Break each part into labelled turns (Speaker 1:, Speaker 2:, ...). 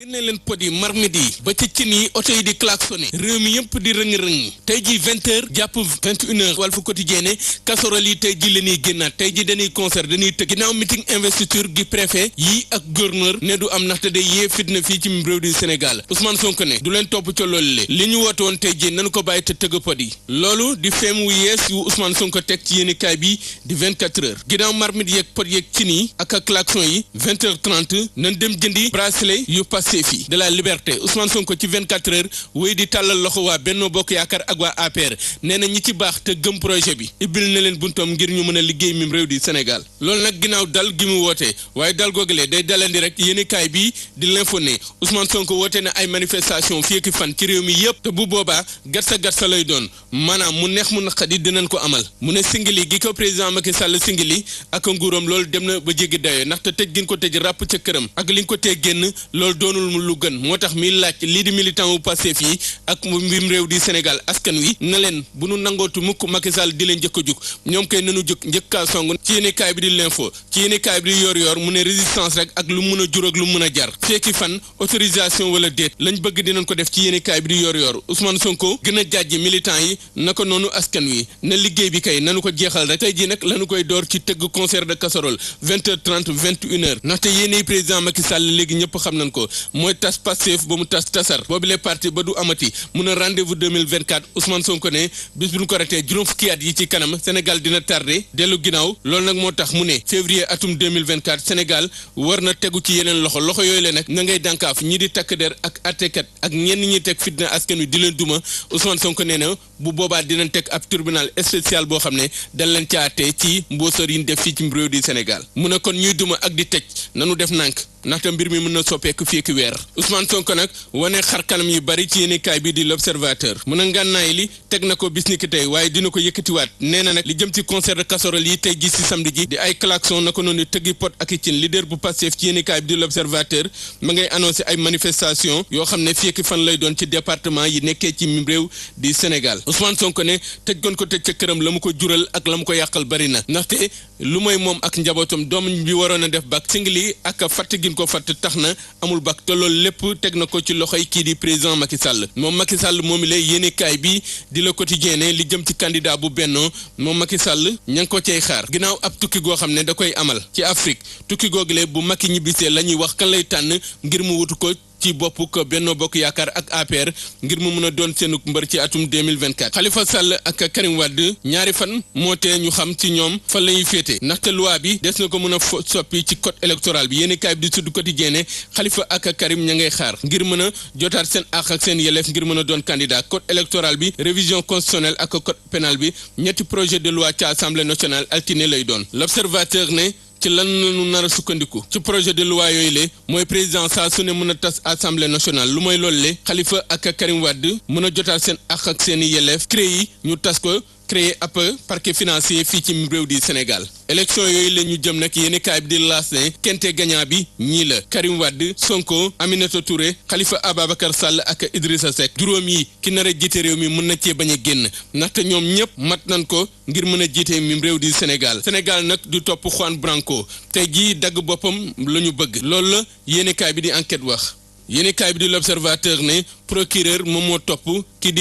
Speaker 1: génne leen pot yi marmite yi ba ci cin yi oto yi di klaxonné réew mi yëpp di rëng-rëng tey ji 20h jàpp 21h Walf Quotidien ne casserole yi tey ji la ñuy génnaat tey ji dañuy concert dañuy tëgg ginnaaw meeting investiture gi préfet yi ak gouverneur ne du am ndaxte day yee fitna fii ci réew du Sénégal Ousmane Sonko ne du leen topp ca loolu li ñu woote woon tey ji nañu ko bàyyi te tëgg pot yi loolu di feem wu yees yu Ousmane Sonko teg ci yéenekaay bi di 24h ginnaaw marmite yeeg pot yeeg cin yi ak klaxon yi 20h30 nañ dem jëndi bracelet yu fii de la liberté Ousmane Sonko ci 24 heures wéy di tàllal loxo waa Benno Bokk Yaakaar ak waa APR nee na ñi ci baax te gëm projet bi ibbil na leen buntoom ngir ñu mën a liggéey mim réew di Sénégal loolu nag ginnaaw dal gi mu woote waaye dal googalee day dalandi rek yéenekaay bi di l'info ne Ousmane Sonko woote na ay manifestation fii ak fan ci réew mi yëpp te bu boobaa gatsa lay doon maanaam mu neex mu naqadi dinañ ko amal mu ne singili gi ko président Macky Sall singili ak nguuram loolu dem na ba jéggi dayo ndaxte tëj gi ñu ko tëj ràpp ca këram ak li ñu ko tee génn loolu doonul lu gën moo tax mi laaj lii di militant wu Pastef yi ak mbim réew di Sénégal askan wi na leen bu nu nangootu mukk Macky Sall di leen njëkk a jug ñoom kay nanu jóg njëkkaa song ci yéenekaay bi di l'info ci yéenekaay bi di yor mu ne résistance rek ak lu mun a jur ak lu mun a jar feeki fan autorisation wala déet lañ bëgg dinañ ko def ci yéenekaay bi di yor Ousmane Sonko gën a jàjji militant yi naka noonu askan wi na liggéey bi kay nanu ko jeexal rek tey ji nag lañu koy door ci tëgg concert de casserole 20h30 21h ndaxte yéeney président Macky Sall léegi ñëpp xam nañ ko mooy tas Pastef ba mu tasar boobu les parti ba du amati mun a rendez-vous 2024 Ousmane Sonko ne bis bu ñu ko ratee juróom fukki at yi ci kanam Sénégal dina tardé dellu ginnaaw loolu nag moo tax mu ne février atum 2024 Sénégal war na tegu ci yeneen loxo yooyu la nag na ngay dànkaaf ñi di takk der ak attekat ak ñenn ñi teg fitna askan wi di leen duma Ousmane Sonko nee na bu boobaa dinañ teg ab tribunal spécial boo xam ne dañ leen caatee ci mboosóor yi ñu def fii ci réew di Sénégal mu ne kon ñuy duma ak di tëj nanu def nànk ndaxte mbir mi mën na soppeeku fii ak weer Ousmane Sonko nag wane xar kanam yu bari ci yéenekaay bi di l'Observateur mun a ngànnaay li teg na ko bis ni ki tey waaye dina ko yëkkatiwaat nee na nag li jëm ci concert de casserole yi tey gis ci samedi ji di ay klaxon na ko noonu tëggi pot ak i cin leader bu Pastef ci yéenekaay bi di l'Observateur ma ngay annoncé ay manifestation yoo xam ne fii ak fan lay doon ci département yi nekkee ci réew di Sénégal Ousmane Sonko ne tëj gon ko tëj ca këram la mu ko jural ak la mu ko yàqal bari na ndaxte lu mooy moom ak njabootam doom bi waroon a def bac singli ak fatt gin ko fatt tax na amul bac te loolu lépp teg na ko ci loxoy kii di président Macky Sall moom Macky Sall moom lay yéenekaay bi di Le Quotidien ne li jëm ci candidat bu Benno moom Macky Sall ña ngi ko cay xaar ginnaaw ab tukki goo xam ne da koy amal ci Afrique tukki googule bu Macky ñibbisee la ñuy wax kan lay tànn ngir mu wutu ko ci bopp ko Benno Bokk Yaakaar ak APR ngir mu mën a doon seenu mbër ci atum 2024 Khalifa Sall ak Karim Wade ñaari fan moo tee ñu xam ci ñoom fan la ñuy féete ndaxte loi bi des na ko mën a soppi ci code électoral bi yéenekaay bi di Sud Quotidien ne Khalifa ak Karim ña ngay xaar ngir mën a jotaat seen àq ak seen yelleef ngir mën a doon candidat code électoral bi révision constitutionnelle ak code pénal bi ñetti projet de loi ci Assemblée nationale altine lay doon L'Observateur ne ci lan lañu nar a sukkandiku ci projet de loi yooyu le mooy président saa su ne mën a tas assemblée nationale lu mooy loolu le Khalifa ak Karim Wade mën a jotaat seen àq ak seen i yelleef CREI ñu tas ko créé ab parquet financier fii ci réew di Sénégal élection yooyu la ñu jëm nag yéenekaay bi di laas ne kente gagnant bi ñii la Karim Wade Sonko Aminata Touré Khalifa Ababacar Sall ak Idrissa Seck juróom yi ki nar a jiite réew mi mën na cee bañ a génn ndaxte ñoom ñëpp mat nañ ko ngir mën a jiite mi réew di Sénégal nag du topp Juan Branco tey jii dagg boppam la ñu bëgg loolu la yéenekaay bi di enquête wax yéenekaay bi di l'Observateur ne procureur moom moo topp kii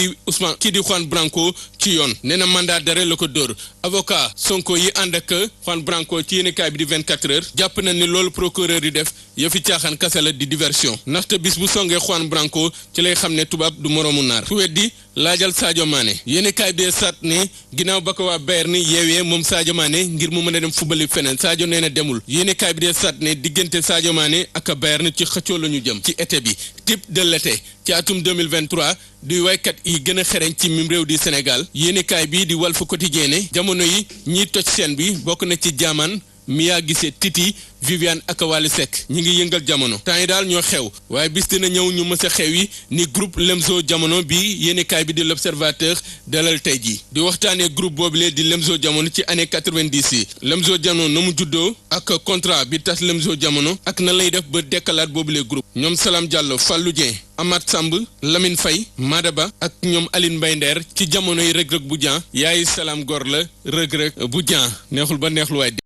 Speaker 1: di Juan Branco ci yoon nee na mandat d'arrêt la ko dóor avocat Sonko yi ànd ak Juan Branco ci yéenekaay bi di 24 heures jàpp na ni loolu procureur yi def yëfi caaxaan kase la di diversion ndaxte bis bu songee Juan Branco ci lay xam ne tubaab du moroomu naar ku weddi laajal Sadio Mané yéenekaay bi sat ne ginnaaw ba ko waa Bayern ni yeewee moom Sadio Mané ngir mu mën a dem fubali feneen Sadio nee na demul yéenekaay bi sat ne diggante Sadio Mané ak Bayern ci xëccoo la ñu jëm ci été bi type de l'été ci atum 2023 di waykat yi gën a xereñ ci mim réew di Sénégal yéenekaay bi di Walf Quotidien ne jamono yi ñiy toj scène bi bokk na ci Jaamaan Mia Guissé Titi Viviane ak Wally Seck ñi ngi yëngal jamono temps yi daal ñoo xew waaye bis dina ñëw ñu mës a xew yi ni groupe Lemzo Jamono bi yéenekaay bi di l'Observateur dalal tey jii di waxtaanee groupe boobule di Lemzo Jamono ci année 90 yi Lemzo Jamono na mu juddoo ak contrat bi tas Lemzo Jamono ak na lay def ba dekkalaat boobule groupe ñoom Salam Diallo Fallou Dieng Amath Samb Lamine Faye Madaba ak ñoom Aline Mbaye Nder ci jamono yi Reug Reug bu Dieng yaayu Salam Gor la Reug Reug bu Dieng neexul ba neexul waaye